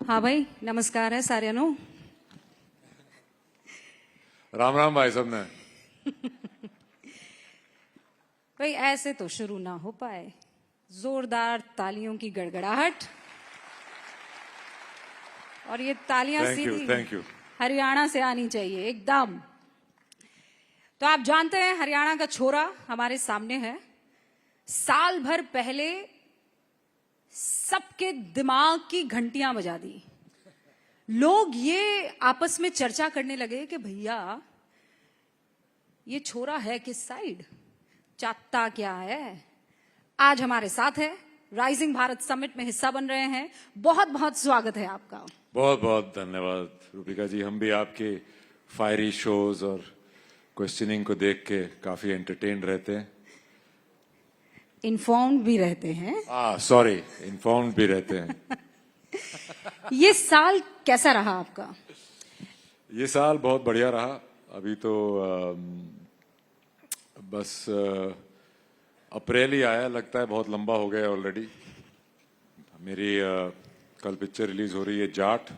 हाँ भाई, नमस्कार है साਰਿਆਂ राम राम भाई साहब ने। भाई ऐसे तो शुरू ना हो पाए। जोरदार तालियों की गड़गड़ाहट और ये तालियां सीधी थैंक यू। हरियाणा से आनी चाहिए एकदम। तो आप जानते हैं हरियाणा का छोरा हमारे सामने है। साल भर पहले सबके दिमाग की घंटियां बजा दी। लोग ये आपस में चर्चा करने लगे कि भैया ये छोरा है किस साइड, चाहता क्या है। आज हमारे साथ है, राइजिंग भारत समिट में हिस्सा बन रहे हैं। बहुत बहुत स्वागत है आपका। बहुत बहुत धन्यवाद रूपिका जी। हम भी आपके फायरी शोज और क्वेश्चनिंग को देख के काफी एंटरटेन रहते हैं। इन्फॉर्म्ड भी रहते हैं। सॉरी, इन्फॉर्म्ड भी रहते हैं। ये साल कैसा रहा आपका? ये साल बहुत बढ़िया रहा। अभी तो बस अप्रैल ही आया, लगता है बहुत लंबा हो गया ऑलरेडी। मेरी कल पिक्चर रिलीज हो रही है जाट,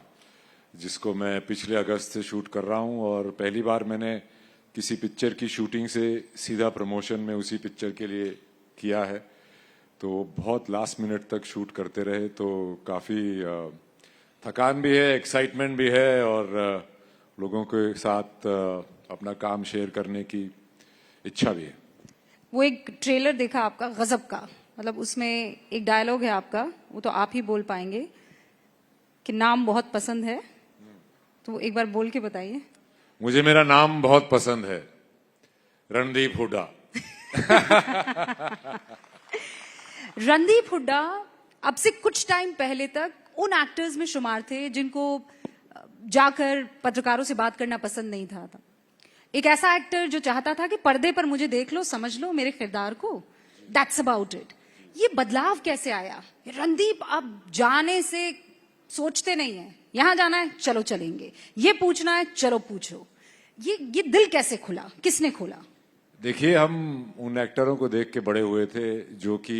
जिसको मैं पिछले अगस्त से शूट कर रहा हूं। और पहली बार मैंने किसी पिक्चर की शूटिंग से सीधा प्रमोशन में उसी पिक्चर के लिए किया है। तो बहुत लास्ट मिनट तक शूट करते रहे, तो काफ़ी थकान भी है, एक्साइटमेंट भी है, और लोगों के साथ अपना काम शेयर करने की इच्छा भी है। वो एक ट्रेलर देखा आपका गजब का, मतलब उसमें एक डायलॉग है आपका, वो तो आप ही बोल पाएंगे कि नाम बहुत पसंद है। तो एक बार बोल के बताइए। मुझे मेरा नाम बहुत पसंद है, रणदीप हुड्डा। रणदीप हुड्डा अब से कुछ टाइम पहले तक उन एक्टर्स में शुमार थे जिनको जाकर पत्रकारों से बात करना पसंद नहीं था। एक ऐसा एक्टर जो चाहता था कि पर्दे पर मुझे देख लो, समझ लो मेरे किरदार को, दैट्स अबाउट इट। ये बदलाव कैसे आया? रणदीप अब जाने से सोचते नहीं है, यहां जाना है चलो चलेंगे, ये पूछना है चलो पूछो। ये दिल कैसे खुला, किसने खोला? देखिए, हम उन एक्टरों को देख के बड़े हुए थे जो कि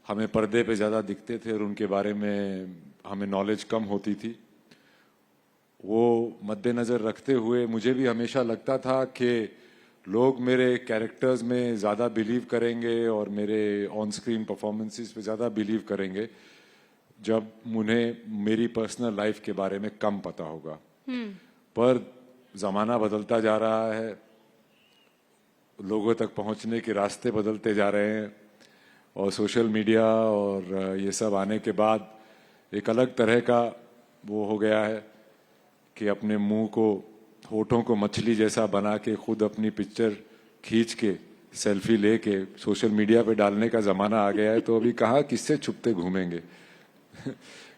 हमें पर्दे पे ज़्यादा दिखते थे और उनके बारे में हमें नॉलेज कम होती थी। वो मद्देनज़र रखते हुए मुझे भी हमेशा लगता था कि लोग मेरे कैरेक्टर्स में ज़्यादा बिलीव करेंगे और मेरे ऑन स्क्रीन परफॉर्मेंसेस पे ज़्यादा बिलीव करेंगे जब उन्हें मेरी पर्सनल लाइफ के बारे में कम पता होगा। पर ज़माना बदलता जा रहा है, लोगों तक पहुंचने के रास्ते बदलते जा रहे हैं, और सोशल मीडिया और ये सब आने के बाद एक अलग तरह का वो हो गया है कि अपने मुंह को, होठों को मछली जैसा बना के खुद अपनी पिक्चर खींच के सेल्फी लेके सोशल मीडिया पे डालने का ज़माना आ गया है। तो अभी कहाँ किससे छुपते घूमेंगे।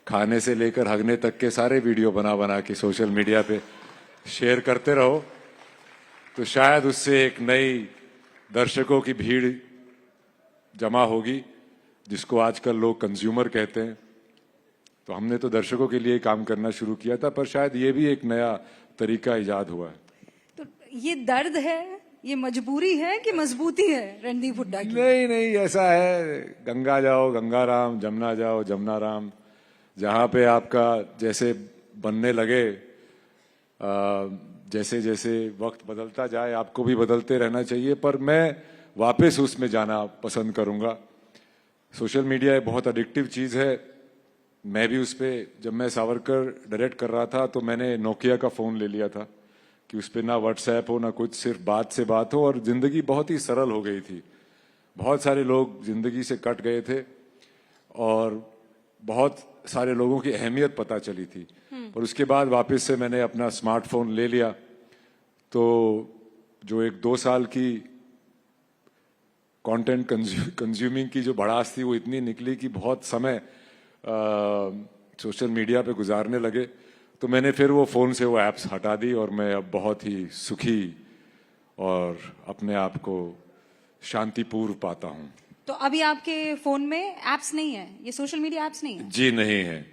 खाने से लेकर हगने तक के सारे वीडियो बना बना के सोशल मीडिया पे शेयर करते रहो, तो शायद उससे एक नई दर्शकों की भीड़ जमा होगी, जिसको आजकल लोग कंज्यूमर कहते हैं। तो हमने तो दर्शकों के लिए काम करना शुरू किया था, पर शायद ये भी एक नया तरीका इजाद हुआ है। तो ये दर्द है, ये मजबूरी है कि मजबूती है रणदीप हुड्डा की? नहीं, ऐसा है, गंगा जाओ गंगा राम, जमुना जाओ जमुना राम। जहाँ पे आपका जैसे बनने लगे, जैसे जैसे वक्त बदलता जाए आपको भी बदलते रहना चाहिए। पर मैं वापस उसमें जाना पसंद करूंगा। सोशल मीडिया एक बहुत एडिक्टिव चीज़ है। मैं भी उस पर, जब मैं सावरकर डायरेक्ट कर रहा था तो मैंने नोकिया का फ़ोन ले लिया था कि उस पर ना व्हाट्सएप हो ना कुछ, सिर्फ बात से बात हो, और ज़िंदगी बहुत ही सरल हो गई थी। बहुत सारे लोग ज़िंदगी से कट गए थे और बहुत सारे लोगों की अहमियत पता चली थी। पर उसके बाद वापस से मैंने अपना स्मार्टफोन ले लिया, तो जो एक 2 साल की कंटेंट कंज्यूमिंग की जो भड़ास थी वो इतनी निकली कि बहुत समय सोशल मीडिया पे गुजारने लगे। तो मैंने फिर वो फ़ोन से वो ऐप्स हटा दी और मैं अब बहुत ही सुखी और अपने आप को शांतिपूर्व पाता हूँ। तो अभी आपके फोन में एप्स नहीं है, ये सोशल मीडिया एप्स नहीं है? जी नहीं है,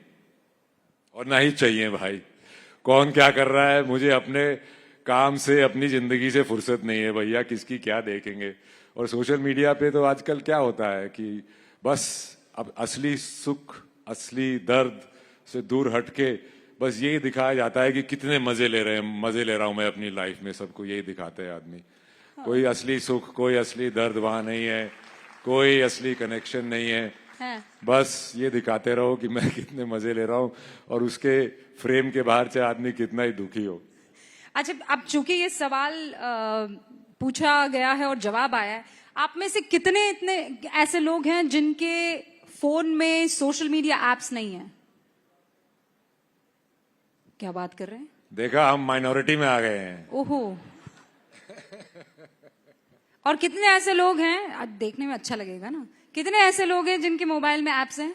और ना ही चाहिए भाई। कौन क्या कर रहा है, मुझे अपने काम से, अपनी जिंदगी से फुर्सत नहीं है भैया, किसकी क्या देखेंगे। और सोशल मीडिया पे तो आजकल क्या होता है कि बस अब असली सुख, असली दर्द, से दूर हटके बस यही दिखाया जाता है कि कितने मजे ले रहे हैं, मजे ले रहा हूं मैं अपनी लाइफ में, सबको यही दिखाते हैं आदमी। कोई असली सुख, कोई असली दर्द वहां नहीं है, कोई असली कनेक्शन नहीं है। बस ये दिखाते रहो कि मैं कितने मजे ले रहा हूं और उसके फ्रेम के बाहर से आदमी कितना ही दुखी हो। अच्छा, अब चूंकि ये सवाल पूछा गया है और जवाब आया है, आप में से कितने इतने ऐसे लोग हैं जिनके फोन में सोशल मीडिया एप्स नहीं है? क्या बात कर रहे हैं? देखा, हम माइनॉरिटी में आ गए हैं। ओहो। और कितने ऐसे लोग हैं, आज देखने में अच्छा लगेगा ना, कितने ऐसे लोग हैं जिनके मोबाइल में एप्स हैं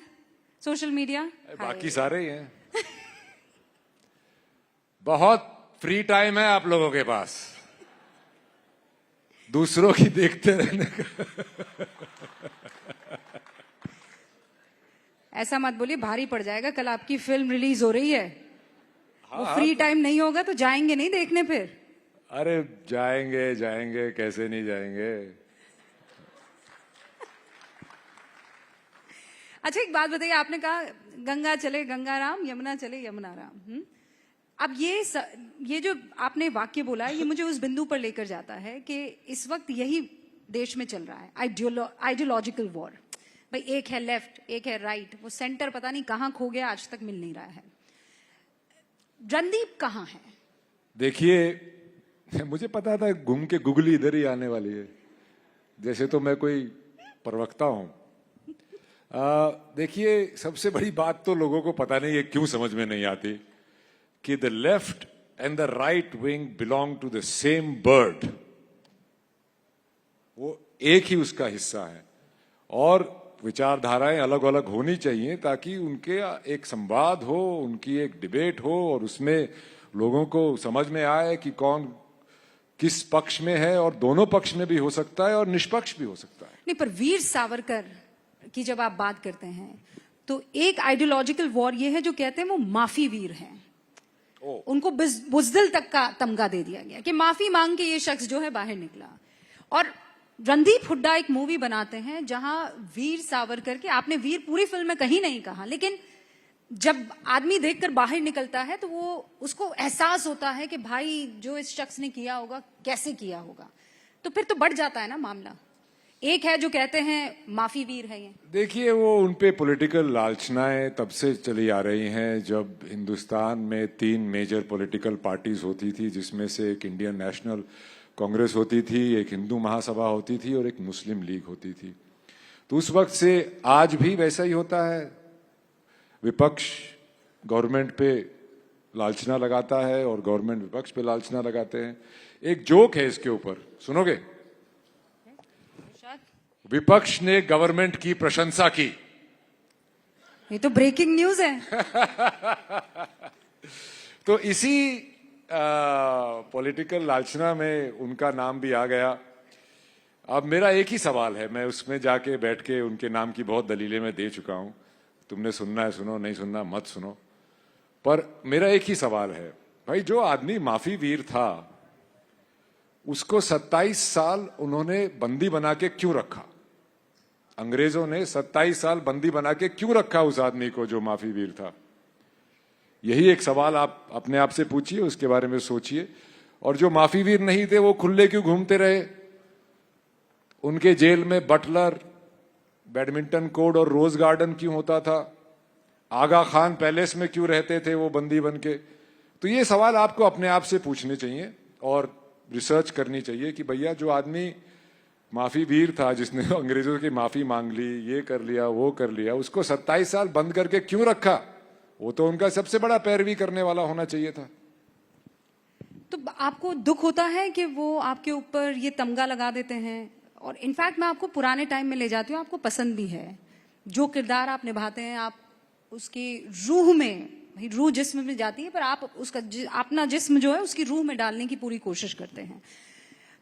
सोशल मीडिया? बाकी सारे ही हैं। बहुत फ्री टाइम है आप लोगों के पास दूसरों की देखते रहने का। ऐसा मत बोलिए, भारी पड़ जाएगा। कल आपकी फिल्म रिलीज हो रही है, वो फ्री टाइम नहीं होगा तो जाएंगे नहीं देखने फिर? अरे जाएंगे जाएंगे, कैसे नहीं जाएंगे। अच्छा, एक बात बताइए, आपने कहा गंगा चले गंगा राम, यमुना चले यमुना राम। अब ये जो आपने वाक्य बोला है, ये मुझे उस बिंदु पर लेकर जाता है कि इस वक्त यही देश में चल रहा है, आइडियोलॉजिकल वॉर। भाई, एक है लेफ्ट, एक है राइट, वो सेंटर पता नहीं कहां खो गया, आज तक मिल नहीं रहा है। रणदीप कहां है? देखिए, मुझे पता था घूम के गुगली इधर ही आने वाली है, जैसे तो मैं कोई प्रवक्ता हूं। देखिए, सबसे बड़ी बात तो लोगों को पता नहीं है, क्यों समझ में नहीं आती, कि the left and the right wing belong to the same bird. वो एक ही उसका हिस्सा है और विचारधाराएं अलग अलग होनी चाहिए ताकि उनके एक संवाद हो, उनकी एक डिबेट हो और उसमें लोगों को समझ में आए कि कौन किस पक्ष में है, और दोनों पक्ष में भी हो सकता है और निष्पक्ष भी हो सकता है। नहीं, पर वीर सावरकर की जब आप बात करते हैं तो एक आइडियोलॉजिकल वॉर ये है जो कहते हैं वो माफी वीर हैं। उनको बुजदिल तक का तमगा दे दिया गया कि माफी मांग के ये शख्स जो है बाहर निकला। और रणदीप हुड्डा एक मूवी बनाते हैं जहां वीर सावरकर के, आपने वीर पूरी फिल्म में कहीं नहीं कहा, लेकिन जब आदमी देखकर बाहर निकलता है तो वो उसको एहसास होता है कि भाई जो इस शख्स ने किया होगा कैसे किया होगा, तो फिर तो बढ़ जाता है ना मामला। एक है जो कहते हैं माफी वीर है ये। देखिए, वो उनपे पॉलिटिकल लालचनाएं तब से चली आ रही हैं जब हिंदुस्तान में 3 मेजर पॉलिटिकल पार्टीज होती थी, जिसमें से एक इंडियन नेशनल कांग्रेस होती थी, एक हिंदू महासभा होती थी और एक मुस्लिम लीग होती थी। तो उस वक्त से आज भी वैसा ही होता है। विपक्ष गवर्नमेंट पे लालचना लगाता है और गवर्नमेंट विपक्ष पे लालचना लगाते हैं। एक जोक है इसके ऊपर, सुनोगे? विपक्ष ने गवर्नमेंट की प्रशंसा की। ये तो ब्रेकिंग न्यूज है। तो इसी पॉलिटिकल लालचना में उनका नाम भी आ गया। अब मेरा एक ही सवाल है, मैं उसमें जाके बैठ के उनके नाम की बहुत दलीलें मैं दे चुका हूं, तुमने सुनना है सुनो, नहीं सुनना मत सुनो। पर मेरा एक ही सवाल है, भाई जो आदमी माफी वीर था उसको 27 साल उन्होंने बंदी बना के क्यों रखा? अंग्रेजों ने 27 साल बंदी बना के क्यों रखा उस आदमी को जो माफी वीर था? यही एक सवाल आप अपने आप से पूछिए, उसके बारे में सोचिए। और जो माफी वीर नहीं थे वो खुले क्यों घूमते रहे? उनके जेल में बटलर, बैडमिंटन कोर्ट और रोज गार्डन क्यों होता था? आगा खान पैलेस में क्यों रहते थे वो बंदी बन के? तो ये सवाल आपको अपने आप से पूछने चाहिए और रिसर्च करनी चाहिए कि भैया जो आदमी माफी वीर था, जिसने अंग्रेजों की माफी मांग ली, ये कर लिया वो कर लिया, उसको 27 साल बंद करके क्यों रखा? वो तो उनका सबसे बड़ा पैरवी करने वाला होना चाहिए था। तो आपको दुख होता है कि वो आपके ऊपर ये तमगा लगा देते हैं? और इनफैक्ट मैं आपको पुराने टाइम में ले जाती हूँ, आपको पसंद भी है जो किरदार आप निभाते हैं, आप उसकी रूह में, भाई रूह जिस्म में जाती है पर आप उसका अपना जिस्म जो है उसकी रूह में डालने की पूरी कोशिश करते हैं।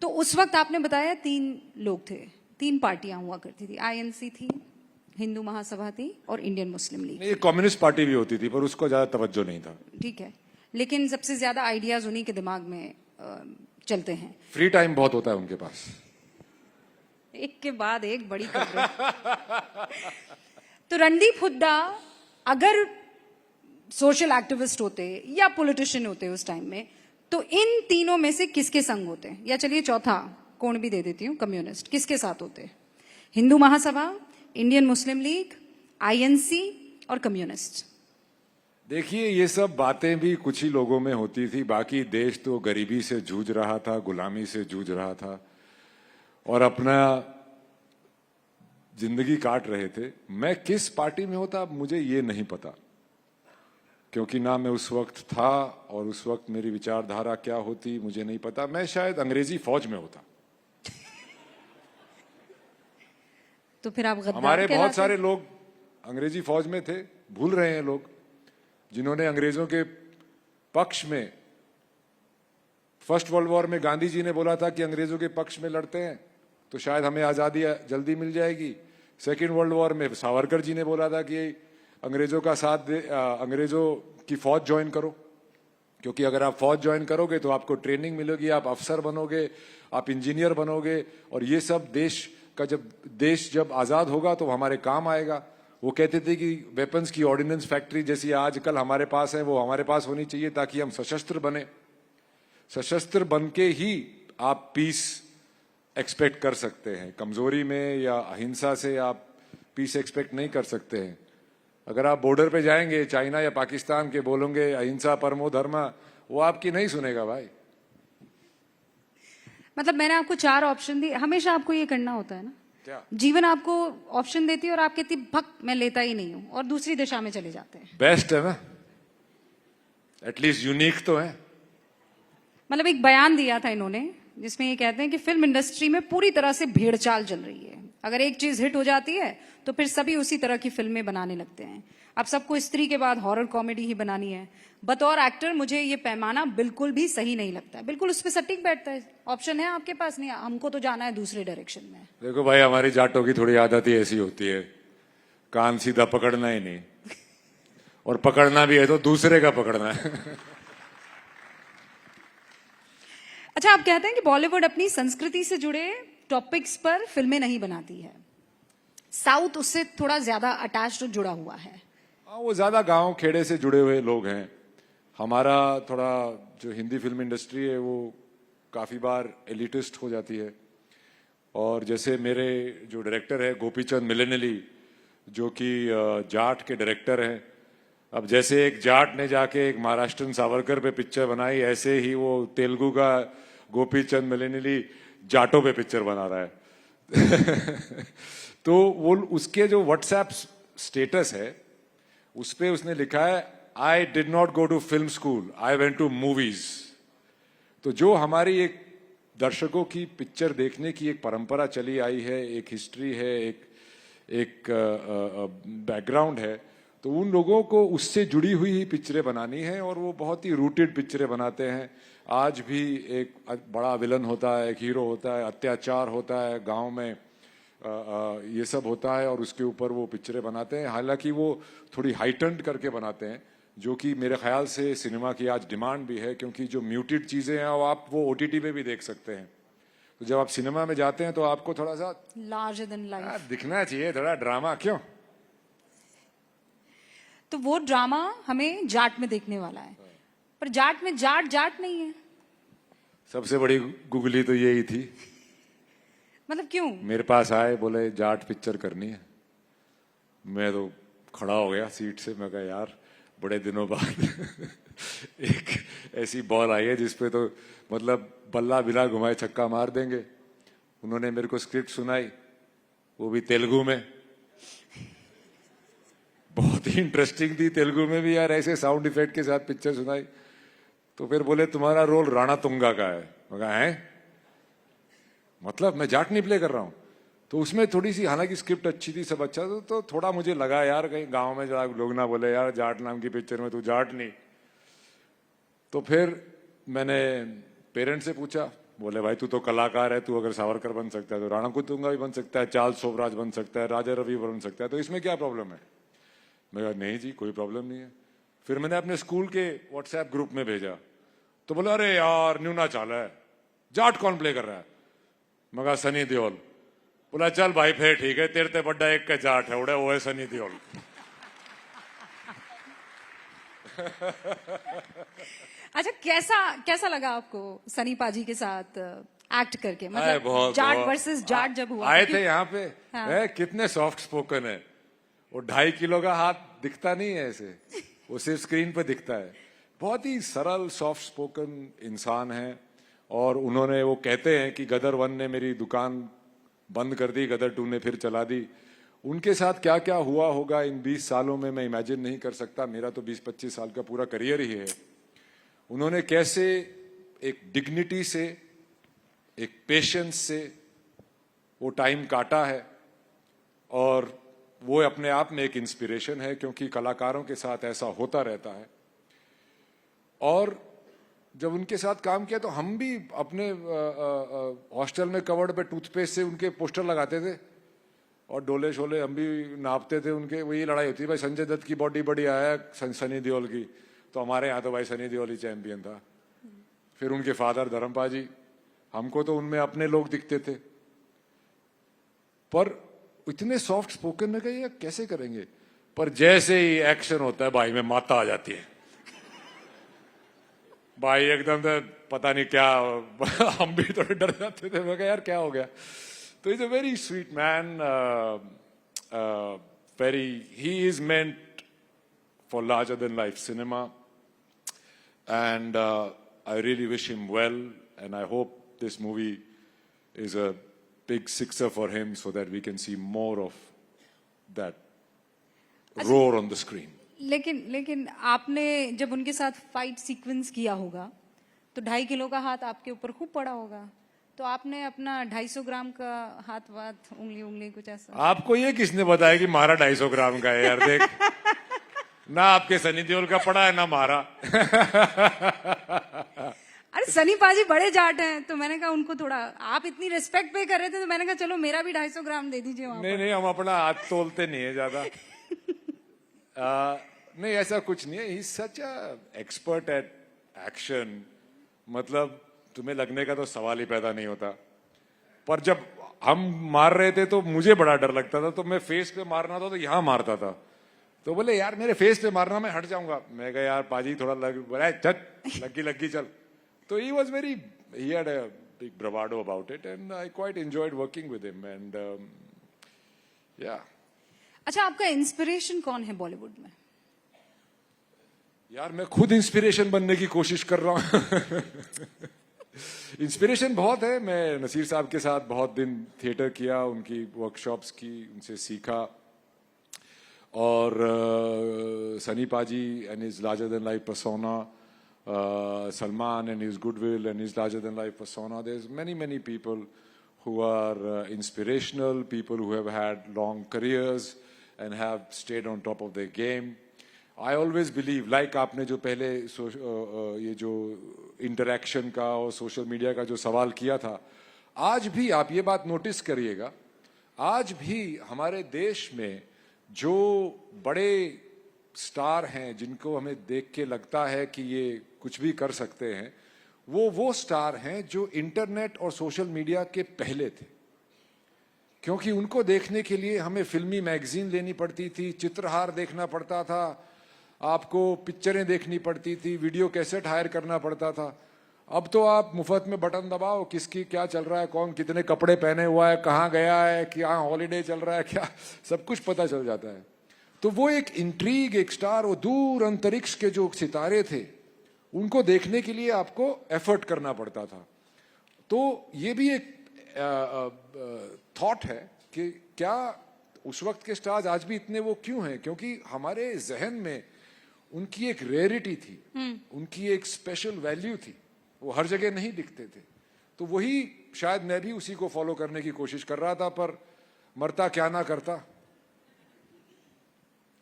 तो उस वक्त आपने बताया 3 लोग थे, 3 पार्टियां हुआ करती थी, आईएनसी थी, हिंदू महासभा थी और इंडियन मुस्लिम लीग। ये कम्युनिस्ट पार्टी भी होती थी पर उसको ज्यादा तवज्जो नहीं था। ठीक है, लेकिन सबसे ज्यादा आइडियाज उन्हीं के दिमाग में चलते हैं। फ्री टाइम बहुत होता है उनके पास, एक के बाद एक बड़ी खबरें। तो रणदीप हुड्डा अगर सोशल एक्टिविस्ट होते या पॉलिटिशियन होते उस टाइम में, तो इन तीनों में से किसके संग होते? या चलिए चौथा कोण भी दे देती हूँ, कम्युनिस्ट, किसके साथ होते? Hindu Mahasabha, Indian Muslim league, INC और कम्युनिस्ट। देखिए, ये सब बातें भी कुछ ही लोगों में होती थी, बाकी देश तो गरीबी से जूझ रहा था, गुलामी से जूझ रहा था और अपना जिंदगी काट रहे थे। मैं किस पार्टी में होता अब मुझे ये नहीं पता, क्योंकि ना मैं उस वक्त था और उस वक्त मेरी विचारधारा क्या होती मुझे नहीं पता। मैं शायद अंग्रेजी फौज में होता। तो फिर आप गद्दार हमारे कहलाते? बहुत सारे लोग अंग्रेजी फौज में थे, भूल रहे हैं लोग, जिन्होंने अंग्रेजों के पक्ष में, फर्स्ट वर्ल्ड वॉर में गांधी जी ने बोला था कि अंग्रेजों के पक्ष में लड़ते हैं तो शायद हमें आजादी जल्दी मिल जाएगी। सेकेंड वर्ल्ड वॉर में सावरकर जी ने बोला था कि अंग्रेजों का साथ दे, अंग्रेजों की फौज ज्वाइन करो, क्योंकि अगर आप फौज ज्वाइन करोगे तो आपको ट्रेनिंग मिलेगी, आप अफसर बनोगे, आप इंजीनियर बनोगे और ये सब देश जब आजाद होगा तो हमारे काम आएगा। वो कहते थे कि वेपन्स की ऑर्डिनेंस फैक्ट्री जैसी आजकल हमारे पास है वो हमारे पास होनी चाहिए ताकि हम सशस्त्र बने। सशस्त्र बन के ही आप पीस एक्सपेक्ट कर सकते हैं, कमजोरी में या अहिंसा से आप पीस एक्सपेक्ट नहीं कर सकते हैं। अगर आप बॉर्डर पे जाएंगे चाइना या पाकिस्तान के, बोलोगे अहिंसा परमो धर्म, वो आपकी नहीं सुनेगा भाई। मतलब मैंने आपको 4 ऑप्शन दिए, हमेशा आपको ये करना होता है ना? क्या जीवन आपको ऑप्शन देती है और आप कहती भक मैं लेता ही नहीं हूं और दूसरी दिशा में चले जाते हैं। बेस्ट है ना, एटलीस्ट यूनिक तो है। मतलब एक बयान दिया था इन्होंने जिसमें ये कहते हैं कि फिल्म इंडस्ट्री में पूरी तरह से भेड़चाल चल रही है। अगर एक चीज हिट हो जाती है तो फिर सभी उसी तरह की फिल्में बनाने लगते हैं। अब सबको स्त्री के बाद हॉरर कॉमेडी ही बनानी है। बतौर एक्टर मुझे ये पैमाना बिल्कुल भी सही नहीं लगता है, बिल्कुल उस पर सटीक बैठता है। ऑप्शन है आपके पास, नहीं हमको तो जाना है दूसरे डायरेक्शन में। देखो भाई, हमारी जाटों की थोड़ी आदत ही ऐसी होती है, कान सीधा पकड़ना ही नहीं, और पकड़ना भी है तो दूसरे का पकड़ना है। अच्छा, आप कहते हैं कि बॉलीवुड अपनी संस्कृति से जुड़े टॉपिक्स पर फिल्में नहीं बनाती है, साउथ उससे थोड़ा ज्यादा अटैच्ड जुड़ा हुआ है। हाँ, वो ज्यादा गांव खेड़े से जुड़े हुए लोग हैं। हमारा थोड़ा जो हिंदी फिल्म इंडस्ट्री है वो काफी बार एलिटिस्ट हो जाती है। और जैसे मेरे जो डायरेक्टर है गोपीचंद मिलेनिली, जो कि जाट के डायरेक्टर हैं, अब जैसे एक जाट ने जाके एक महाराष्ट्रन सावरकर पे पिक्चर बनाई, ऐसे ही वो तेलुगु का गोपीचंद मिलेनिली जाटों पे पिक्चर बना रहा है। तो वो उसके जो व्हाट्सएप स्टेटस है उस पे उसने लिखा है, I did not go to film school, I went to movies. तो जो हमारी एक दर्शकों की पिक्चर देखने की एक परंपरा चली आई है, एक हिस्ट्री है, एक बैकग्राउंड है, तो उन लोगों को उससे जुड़ी हुई ही पिक्चरें बनानी है और वो बहुत ही रूटेड पिक्चरें बनाते हैं। आज भी एक बड़ा विलन होता है, एक हीरो होता है, अत्याचार होता है गांव में, ये सब होता है और उसके ऊपर वो पिक्चरें बनाते हैं। हालांकि वो थोड़ी हाइटन्ड करके बनाते हैं, जो कि मेरे ख्याल से सिनेमा की आज डिमांड भी है, क्योंकि जो म्यूटेड चीजें हैं आप वो ओटीटी पे भी देख सकते हैं। तो जब आप सिनेमा में जाते हैं तो आपको थोड़ा सा लार्जर देन लाइफ दिखना चाहिए, थोड़ा ड्रामा। क्यों? तो वो ड्रामा हमें जाट में देखने वाला है, पर जाट में जाट नहीं है। सबसे बड़ी गुगली तो यही थी। मतलब क्यों? मेरे पास आए, बोले जाट पिक्चर करनी है। मैं तो खड़ा हो गया सीट से, मैं कहा यार बड़े दिनों बाद एक ऐसी बॉल आई है जिसपे तो मतलब बल्ला बिला घुमाए छक्का मार देंगे। उन्होंने मेरे को स्क्रिप्ट सुनाई, वो भी तेलुगु में, बहुत ही इंटरेस्टिंग थी। तेलुगु में भी यार ऐसे साउंड इफेक्ट के साथ पिक्चर सुनाई। तो फिर बोले तुम्हारा रोल राणा तुंगा का है। मैं कहा है, मतलब मैं जाट नहीं प्ले कर रहा हूं। तो उसमें थोड़ी सी, हालांकि स्क्रिप्ट अच्छी थी, सब अच्छा था, तो थोड़ा मुझे लगा यार कहीं गांव में लोग ना बोले यार जाट नाम की पिक्चर में तू जाट नहीं। तो फिर मैंने पेरेंट्स से पूछा, बोले भाई तू तो कलाकार है, तू अगर सावरकर बन सकता है तो राणा कुतुंगा भी बन सकता है, चार्ल्स सोबराज बन सकता है, राजा रवि बन सकता है, तो इसमें क्या प्रॉब्लम है? मैं कहा नहीं जी कोई प्रॉब्लम नहीं है। फिर मैंने अपने स्कूल के व्हाट्सएप ग्रुप में भेजा, तो बोला अरे यार न्यूना चाल है, जाट कौन प्ले कर रहा है? मैं कहा सनी देओल। बोला चल भाई फिर ठीक है, तेरे ते बड्डा एक का जाट है, उड़े वो है सनी देओल। अच्छा, कैसा कैसा लगा आपको सनी पाजी के साथ एक्ट करके? अरे मतलब बहुत जाट बहुत। वर्सेस जाट जब हुआ आए था, थे यहाँ पे, हाँ। कितने सॉफ्ट स्पोकन है। वो 2.5 किलो का हाथ दिखता नहीं है ऐसे, वो सिर्फ स्क्रीन पे दिखता है। बहुत ही सरल सॉफ्ट स्पोकन इंसान है। और उन्होंने, वो कहते हैं कि गदर 1 ने मेरी दुकान बंद कर दी, गदर 2 ने फिर चला दी। उनके साथ क्या क्या हुआ होगा इन 20 सालों में, मैं इमेजिन नहीं कर सकता। मेरा तो 20-25 साल का पूरा करियर ही है। उन्होंने कैसे एक डिग्निटी से, एक पेशेंस से वो टाइम काटा है, और वो अपने आप में एक इंस्पिरेशन है, क्योंकि कलाकारों के साथ ऐसा होता रहता है। और जब उनके साथ काम किया तो हम भी अपने हॉस्टल में कवर्ड पे टूथपेस्ट से उनके पोस्टर लगाते थे, और डोले शोले हम भी नापते थे उनके। वही लड़ाई होती है, भाई संजय दत्त की बॉडी बड़ी आया सनी देओल की, तो हमारे यहाँ तो भाई सनी देओल ही चैंपियन था। फिर उनके फादर धर्मपा जी, हमको तो उनमें अपने लोग दिखते थे। पर इतने सॉफ्ट स्पोकन में कहिए कैसे करेंगे, पर जैसे ही एक्शन होता है भाई में माता आ जाती है। भाई एकदम से पता नहीं क्या, हम भी थोड़े डर जाते थे। मैं कहा यार क्या हो गया। तो is a very sweet man, very, he is meant for larger than life cinema, and I really wish him well, and I hope this movie is a big sixer for him so that we can see more of that roar on the screen. लेकिन आपने जब उनके साथ fight sequence किया होगा तो 2.5 kilo का हाथ आपके ऊपर खूब पड़ा होगा, तो आपने अपना 250 ग्राम का हाथ वाथ उंगली कुछ ऐसा? आपको ये किसने बताया कि मारा 250 ग्राम का है यार? देख ना आपके सनी देओल का पड़ा है ना मारा। अरे सनी पाजी बड़े जाट हैं, तो मैंने कहा उनको थोड़ा, आप इतनी रिस्पेक्ट पे कर रहे थे तो मैंने कहा चलो मेरा भी 250 ग्राम दे दीजिए वहां नहीं पर। नहीं, हम अपना हाथ तोलते नहीं है ज्यादा। नहीं ऐसा कुछ नहीं है। He is such a expert at action, मतलब तुम्हें लगने का तो सवाल ही पैदा नहीं होता। पर जब हम मार रहे थे तो मुझे बड़ा डर लगता था, तो मैं फेस पे मारना था तो यहां मारता था। तो बोले यार मेरे फेस पे मारना, मैं हट जाऊंगा। मैं कहा यार पाजी थोड़ा बोला चल लगी चल। तो he was very, he had a big bravado about it, and I quite enjoyed working with him, and yeah. अच्छा, आपका इंस्पिरेशन कौन है बॉलीवुड में? यार मैं खुद इंस्पिरेशन बनने की कोशिश कर रहा हूँ। इंस्पिरेशन बहुत है। मैं नसीर साहब के साथ बहुत दिन थिएटर किया, उनकी वर्कशॉप्स की, उनसे सीखा। और सनी पाजी and his larger than life persona, Salman and his goodwill and his larger than life persona. There's many people who are inspirational, people who have had long careers and have stayed on top of their game. I always believe, like आपने जो पहले ये जो interaction का और social media का जो सवाल किया था, आज भी आप ये बात नोटिस करिएगा, आज भी हमारे देश में जो बड़े स्टार हैं जिनको हमें देख के लगता है कि ये कुछ भी कर सकते हैं, वो स्टार हैं जो इंटरनेट और सोशल मीडिया के पहले थे। क्योंकि उनको देखने के लिए हमें फिल्मी मैगजीन लेनी पड़ती थी, चित्रहार देखना पड़ता था, आपको पिक्चरें देखनी पड़ती थी, वीडियो कैसेट हायर करना पड़ता था। अब तो आप मुफ्त में बटन दबाओ, किसकी क्या चल रहा है, कौन कितने कपड़े पहने हुआ है, कहाँ गया है, क्या हॉलीडे चल रहा है, क्या सब कुछ पता चल जाता है। तो वो एक इंट्रीग, एक स्टार, वो दूर अंतरिक्ष के जो सितारे थे उनको देखने के लिए आपको एफर्ट करना पड़ता था। तो ये भी एक थॉट है कि क्या उस वक्त के स्टार्स आज भी इतने वो क्यों हैं? क्योंकि हमारे जहन में उनकी एक रेयरिटी थी, उनकी एक स्पेशल वैल्यू थी, वो हर जगह नहीं दिखते थे। तो वही शायद मैं भी उसी को फॉलो करने की कोशिश कर रहा था, पर मरता क्या ना करता।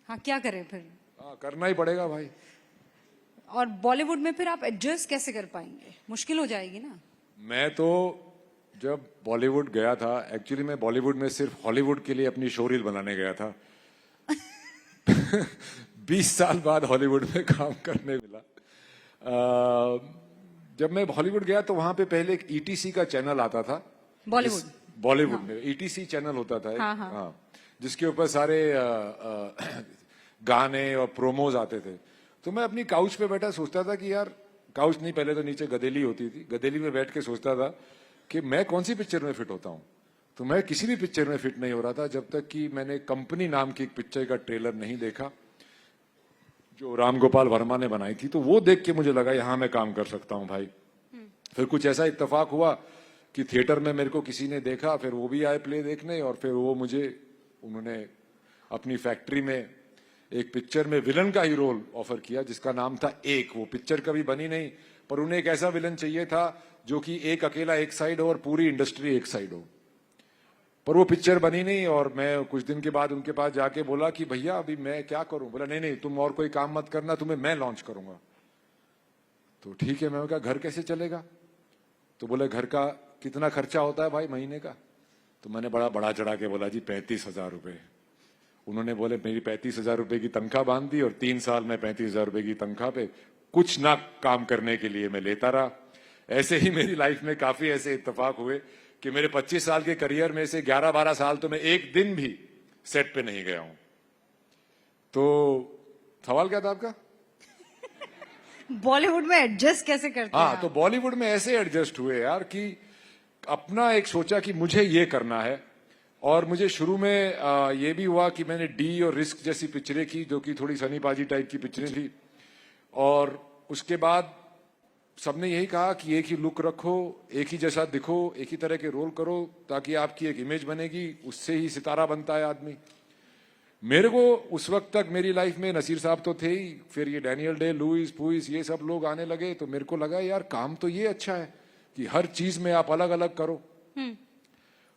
हाँ, क्या करें फिर? हाँ, करना ही पड़ेगा भाई। और बॉलीवुड में फिर आप एडजस्ट कैसे कर पाएंगे? मुश्किल हो जाएगी ना। मैं तो जब बॉलीवुड गया था, एक्चुअली मैं बॉलीवुड में सिर्फ हॉलीवुड के लिए अपनी शो रील बनाने गया था। 20 साल बाद हॉलीवुड में काम करने मिला। जब मैं हॉलीवुड गया तो वहां पे पहले एक ईटीसी का चैनल आता था बॉलीवुड में ईटीसी चैनल होता था। जिसके ऊपर सारे गाने और प्रोमोज आते थे। तो मैं अपनी काउच पे बैठा सोचता था कि यार, काउच नहीं, पहले तो नीचे गदेली होती थी, गदेली में बैठ के सोचता था कि मैं कौन सी पिक्चर में फिट होता हूं। तो मैं किसी भी पिक्चर में फिट नहीं हो रहा था जब तक कि मैंने कंपनी नाम की एक पिक्चर का ट्रेलर नहीं देखा जो राम गोपाल वर्मा ने बनाई थी। तो वो देख के मुझे लगा यहां मैं काम कर सकता हूं भाई। फिर कुछ ऐसा इत्तेफाक हुआ कि थिएटर में मेरे को किसी ने देखा, फिर वो भी आए प्ले देखने, और फिर वो मुझे उन्होंने अपनी फैक्ट्री में एक पिक्चर में विलन का ही रोल ऑफर किया जिसका नाम था एक। वो पिक्चर कभी बनी नहीं, पर उन्हें एक ऐसा विलन चाहिए था जो कि एक अकेला एक साइड हो और पूरी इंडस्ट्री एक साइड हो। पर वो पिक्चर बनी नहीं, और मैं कुछ दिन के बाद उनके पास जाके बोला कि भैया अभी मैं क्या करूं। बोला नहीं नहीं, तुम और कोई काम मत करना, तुम्हें मैं लॉन्च करूंगा। तो ठीक है, मैं कहा घर कैसे चलेगा। तो बोले घर का कितना खर्चा होता है भाई महीने का। तो मैंने बड़ा बड़ा चढ़ा के बोला जी 35,000 रुपए। उन्होंने बोले मेरी 35,000 रुपए की तनख्वाह बांध दी, और 3 साल में 35,000 रुपए की तनख्वाह पे कुछ ना काम करने के लिए मैं लेता रहा। ऐसे ही मेरी लाइफ में काफी ऐसे इत्तेफाक हुए कि मेरे 25 साल के करियर में से 11-12 साल तो मैं एक दिन भी सेट पे नहीं गया हूं। तो सवाल क्या था आपका? बॉलीवुड में एडजस्ट कैसे करते हैं हाँ, तो बॉलीवुड में ऐसे एडजस्ट हुए यार कि अपना एक सोचा कि मुझे ये करना है। और मुझे शुरू में ये भी हुआ कि मैंने डी और रिस्क जैसी पिक्चरें की जो कि थोड़ी सनी पाजी टाइप की पिक्चरें थी। और उसके बाद सबने यही कहा कि एक ही लुक रखो, एक ही जैसा दिखो, एक ही तरह के रोल करो ताकि आपकी एक इमेज बनेगी, उससे ही सितारा बनता है आदमी। मेरे को उस वक्त तक मेरी लाइफ में नसीर साहब तो थे ही, फिर ये डैनियल डे लुइस पुइस ये सब लोग आने लगे। तो मेरे को लगा यार काम तो ये अच्छा है कि हर चीज में आप अलग अलग करो।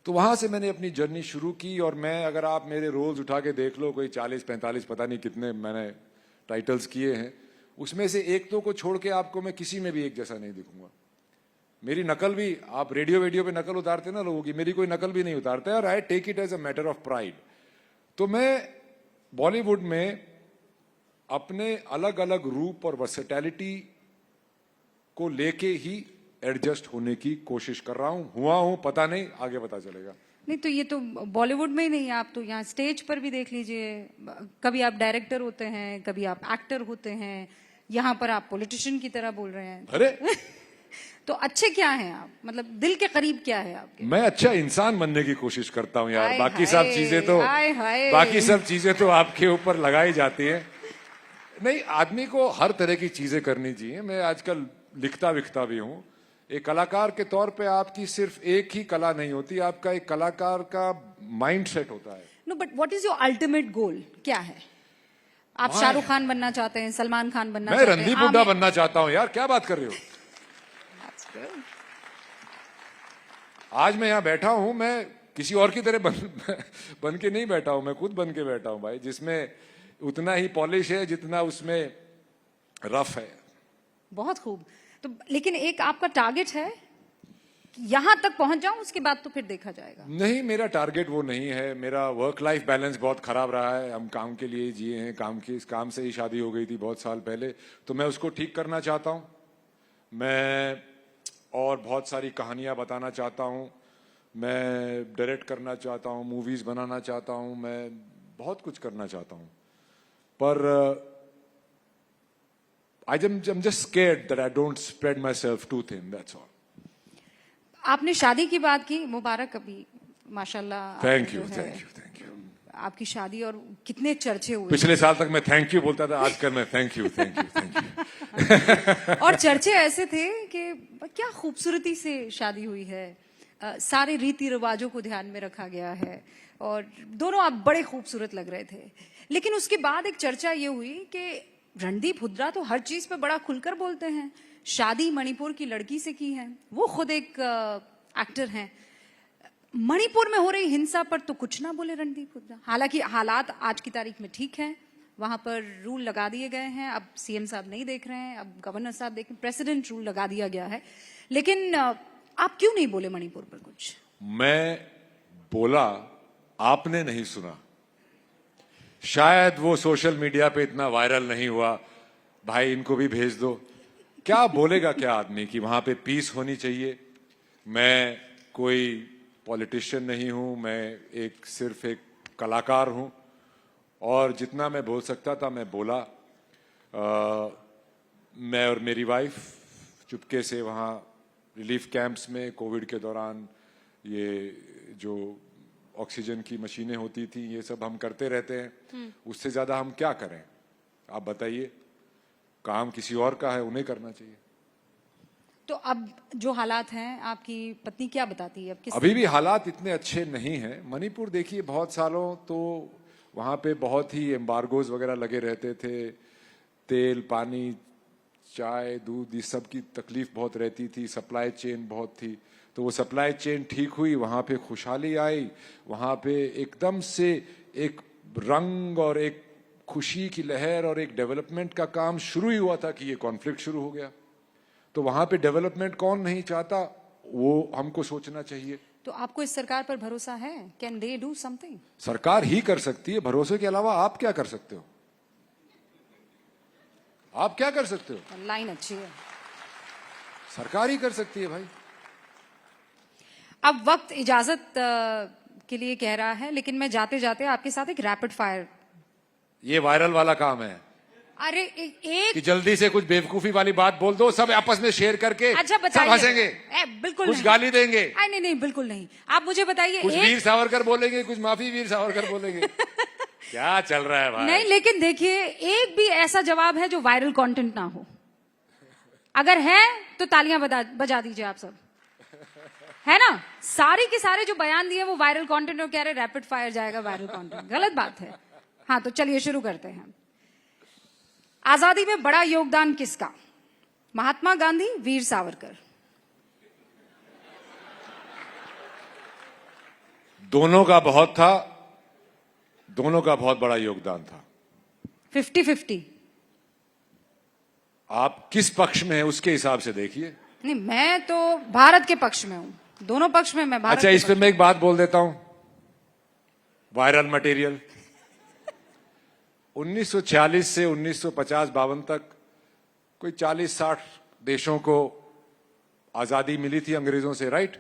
तो वहां से मैंने अपनी जर्नी शुरू की। और मैं, अगर आप मेरे रोल्स उठा के देख लो, कोई 40-45 पता नहीं कितने मैंने टाइटल्स किए हैं, उसमें से एक दो को छोड़ के आपको मैं किसी में भी एक जैसा नहीं दिखूंगा। मेरी नकल भी, आप रेडियो पे नकल उतारते ना लोगों की, मेरी कोई नकल भी नहीं उतारता है, और I take it as a matter of pride. तो मैं बॉलीवुड में अपने अलग अलग रूप और वर्सेटैलिटी को लेके ही एडजस्ट होने की कोशिश कर रहा हूं। हुआ हूं, पता नहीं, आगे पता चलेगा। नहीं तो ये तो बॉलीवुड में ही नहीं, आप तो यहाँ स्टेज पर भी देख लीजिए, कभी आप डायरेक्टर होते हैं, कभी आप एक्टर होते हैं, यहाँ पर आप पॉलिटिशियन की तरह बोल रहे हैं। अरे तो अच्छे क्या हैं आप, मतलब दिल के करीब क्या है आपके? मैं अच्छा इंसान बनने की कोशिश करता हूं यार। हाय बाकी हाय, सब चीजें तो हाय हाय। बाकी सब चीजें तो आपके ऊपर लगाई जाती है। नहीं, आदमी को हर तरह की चीजें करनी चाहिए। मैं आजकल लिखता विखता भी हूं। एक कलाकार के तौर पे आपकी सिर्फ एक ही कला नहीं होती, आपका एक कलाकार का माइंड सेट होता है। No but what is your ultimate goal, क्या है? आप शाहरुख खान बनना चाहते हैं, सलमान खान बनना मैं चाहते हैं? रणदीप हुड्डा बनना चाहता हूं यार, क्या बात कर रहे हो। आज मैं यहाँ बैठा हूं, मैं किसी और की तरह बन के नहीं बैठा हूं, मैं खुद बन के बैठा हूं भाई, जिसमें उतना ही पॉलिश है जितना उसमें रफ है। बहुत खूब। तो लेकिन एक आपका टारगेट है कि यहां तक पहुंच जाऊं, उसके बाद तो फिर देखा जाएगा? नहीं, मेरा टारगेट वो नहीं है। मेरा वर्क लाइफ बैलेंस बहुत खराब रहा है। हम काम के लिए जिए हैं, काम से ही शादी हो गई थी बहुत साल पहले, तो मैं उसको ठीक करना चाहता हूं। मैं और बहुत सारी कहानियां बताना चाहता हूं, मैं डायरेक्ट करना चाहता हूं, मूवीज बनाना चाहता हूं, मैं बहुत कुछ करना चाहता हूं। पर I'm just scared that I don't spread myself too thin, that's all. आपने शादी की बात की, मुबारक अभी माशाल्लाह। Thank you, thank you, thank you. आपकी शादी, और कितने चर्चे हुए। पिछले साल तक मैं थैंक यू बोलता था, आजकल मैं thank you thank you thank you. और चर्चे ऐसे थे कि क्या खूबसूरती से शादी हुई है, सारे रीति रिवाजों को ध्यान में रखा गया है, और दोनों आप बड़े खूबसूरत लग रहे थे। लेकिन उसके बाद एक चर्चा ये हुई कि रणदीप हुड्डा तो हर चीज पे बड़ा खुलकर बोलते हैं, शादी मणिपुर की लड़की से की है, वो खुद एक एक्टर हैं, मणिपुर में हो रही हिंसा पर तो कुछ ना बोले रणदीप हुड्डा। हालांकि हालात आज की तारीख में ठीक हैं, वहां पर रूल लगा दिए गए हैं, अब सीएम साहब नहीं देख रहे हैं, अब गवर्नर साहब देख रहे हैं, प्रेसिडेंट रूल लगा दिया गया है। लेकिन आप क्यों नहीं बोले मणिपुर पर कुछ? मैं बोला, आपने नहीं सुना। शायद वो सोशल मीडिया पे इतना वायरल नहीं हुआ। भाई इनको भी भेज दो। क्या बोलेगा क्या आदमी कि वहां पे पीस होनी चाहिए। मैं कोई पॉलिटिशियन नहीं हूं, मैं सिर्फ एक कलाकार हूं, और जितना मैं बोल सकता था मैं बोला। मैं और मेरी वाइफ चुपके से वहाँ रिलीफ कैंप्स में कोविड के दौरान ये जो ऑक्सीजन की मशीनें होती थी ये सब हम करते रहते हैं। उससे ज्यादा हम क्या करें आप बताइए। काम किसी और का है, उन्हें करना चाहिए। तो अब जो हालात हैं, आपकी पत्नी क्या बताती है? अब अभी भी हालात इतने अच्छे नहीं हैं। मणिपुर देखिए, बहुत सालों तो वहाँ पे बहुत ही एम्बार्गोज वगैरह लगे रहते थे। तेल, पानी, चाय, दूध, इस सब की तकलीफ बहुत रहती थी। सप्लाई चेन बहुत थी। तो वो सप्लाई चेन ठीक हुई, वहाँ पे खुशहाली आई, वहाँ पे एकदम से एक रंग और एक खुशी की लहर और एक डेवलपमेंट का काम शुरू ही हुआ था कि ये कॉन्फ्लिक्ट शुरू हो गया। तो वहां पे डेवलपमेंट कौन नहीं चाहता, वो हमको सोचना चाहिए। तो आपको इस सरकार पर भरोसा है? Can they do something? सरकार ही कर सकती है। भरोसे के अलावा आप क्या कर सकते हो? आप क्या कर सकते हो? लाइन अच्छी है। सरकार ही कर सकती है भाई। अब वक्त इजाजत के लिए कह रहा है, लेकिन मैं जाते जाते आपके साथ एक रैपिड फायर। ये वायरल वाला काम है। अरे एक कि जल्दी से कुछ बेवकूफी वाली बात बोल दो, सब आपस में शेयर करके अच्छा सब बताइए। हंसेंगे, बिल्कुल कुछ नहीं। गाली देंगे। नहीं नहीं, बिल्कुल नहीं। आप मुझे बताइए, कुछ वीर सावरकर बोलेंगे, कुछ माफी वीर सावरकर बोलेंगे। क्या चल रहा है भाई? नहीं, लेकिन देखिए, एक भी ऐसा जवाब है जो वायरल कंटेंट ना हो। अगर है तो तालियां बजा दीजिए आप सब, है ना? सारे के सारे जो बयान दिए वो वायरल कंटेंट, और कह रहे रैपिड फायर जाएगा वायरल कंटेंट। गलत बात है। हाँ, तो चलिए शुरू करते हैं। आजादी में बड़ा योगदान किसका? महात्मा गांधी, वीर सावरकर? दोनों का बहुत था, दोनों का बहुत बड़ा योगदान था। 50-50। आप किस पक्ष में है उसके हिसाब से देखिए। नहीं, मैं तो भारत के पक्ष में हूं। दोनों पक्ष में मैं भारत अच्छा, के इस पे मैं एक बात बोल देता हूं। वायरल मटेरियल 1940 से 1950-52 तक कोई 40-60 देशों को आजादी मिली थी अंग्रेजों से, राइट?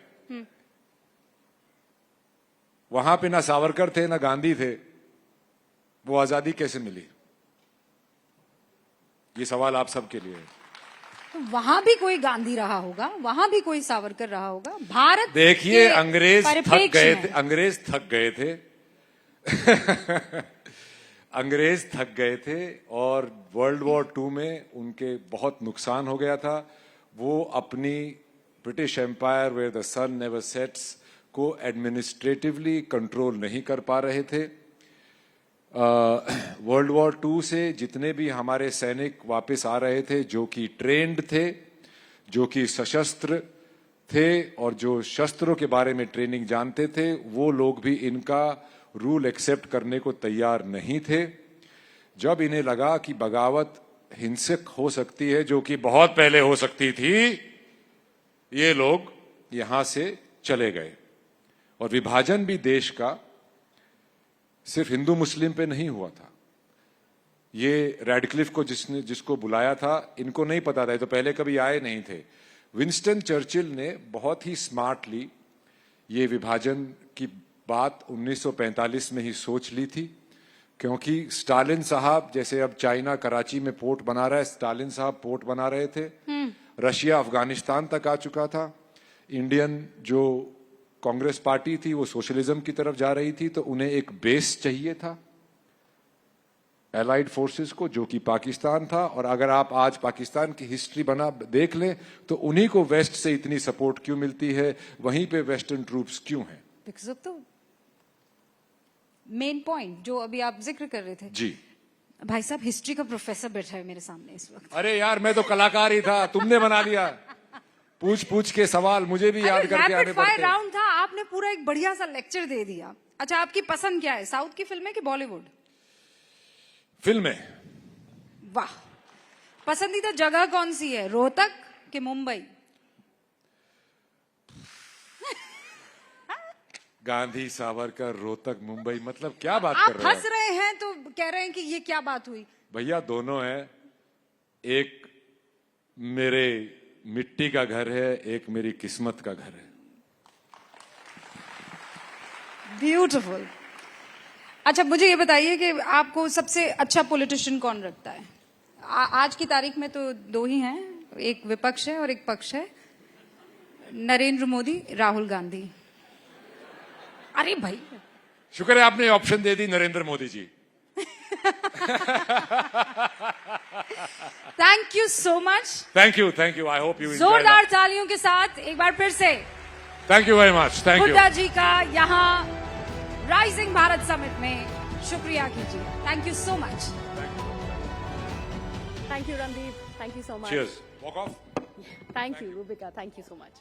वहां पे ना सावरकर थे ना गांधी थे। वो आजादी कैसे मिली? ये सवाल आप सबके लिए है। तो वहां भी कोई गांधी रहा होगा, वहां भी कोई सावरकर रहा होगा। भारत देखिए, के अंग्रेज थक परिप्रेक्ष्य गए में। थे। अंग्रेज थक गए थे। अंग्रेज थक गए थे और वर्ल्ड वॉर 2 में उनके बहुत नुकसान हो गया था। वो अपनी British empire where the sun never sets को एडमिनिस्ट्रेटिवली कंट्रोल नहीं कर पा रहे थे। वर्ल्ड वॉर 2 से जितने भी हमारे सैनिक वापस आ रहे थे, जो कि ट्रेंड थे, जो कि सशस्त्र थे और जो शस्त्रों के बारे में ट्रेनिंग जानते थे, वो लोग भी इनका रूल एक्सेप्ट करने को तैयार नहीं थे। जब इन्हें लगा कि बगावत हिंसक हो सकती है, जो कि बहुत पहले हो सकती थी, ये लोग यहां से चले गए। और विभाजन भी देश का सिर्फ हिंदू मुस्लिम पे नहीं हुआ था। ये रैडक्लिफ को जिसको बुलाया था, इनको नहीं पता था, ये तो पहले कभी आए नहीं थे। विंस्टन चर्चिल ने बहुत ही स्मार्टली ये विभाजन की बात 1945 में ही सोच ली थी, क्योंकि स्टालिन साहब, जैसे अब चाइना कराची में पोर्ट बना रहा है, स्टालिन साहब पोर्ट बना रहे थे। रशिया अफगानिस्तान तक आ चुका था। इंडियन जो कांग्रेस पार्टी थी वो सोशलिज्म की तरफ जा रही थी। तो उन्हें एक बेस चाहिए था एलाइड फोर्सेस को, जो कि पाकिस्तान था। और अगर आप आज पाकिस्तान की हिस्ट्री देख लें तो उन्हीं को वेस्ट से इतनी सपोर्ट क्यों मिलती है, वहीं पे वेस्टर्न ट्रूप्स क्यों हैं? Because of the main point जो अभी आप जिक्र कर रहे थे। जी भाई साहब, हिस्ट्री का प्रोफेसर बैठा है मेरे सामने इस वक्त। अरे यार, मैं तो कलाकार ही था, तुमने बना लिया। पूछ पूछ के सवाल मुझे भी याद करके आने पड़ते। राउंड था, आपने पूरा एक बढ़िया सा लेक्चर दे दिया। अच्छा, आपकी पसंद क्या है, साउथ की फिल्में कि बॉलीवुड फिल्में? वाह। पसंदीदा जगह कौन सी है, रोहतक कि मुंबई? गांधी, सावरकर, रोहतक, मुंबई, मतलब क्या बात आप कर रहे हैं? हंस रहे हैं तो कह रहे हैं कि ये क्या बात हुई? भैया दोनों है। एक मेरे मिट्टी का घर है, एक मेरी किस्मत का घर है। ब्यूटीफुल। अच्छा, मुझे ये बताइए कि आपको सबसे अच्छा पॉलिटिशियन कौन लगता है? आज की तारीख में तो दो ही हैं, एक विपक्ष है और एक पक्ष है, नरेंद्र मोदी, राहुल गांधी। अरे भाई, शुक्र है आपने ऑप्शन दे दी, Narendra Modi ji. Thank you so much. Thank you, I hope you जोरदार तालियों के साथ एक बार फिर से thank you very much, thank you. Hooda ji का यहाँ राइजिंग भारत समिट में शुक्रिया कीजिए। Thank you so much. Thank you, Randeep. Thank you so much. Cheers. Walk off. Thank you, Rubika. Thank you so much.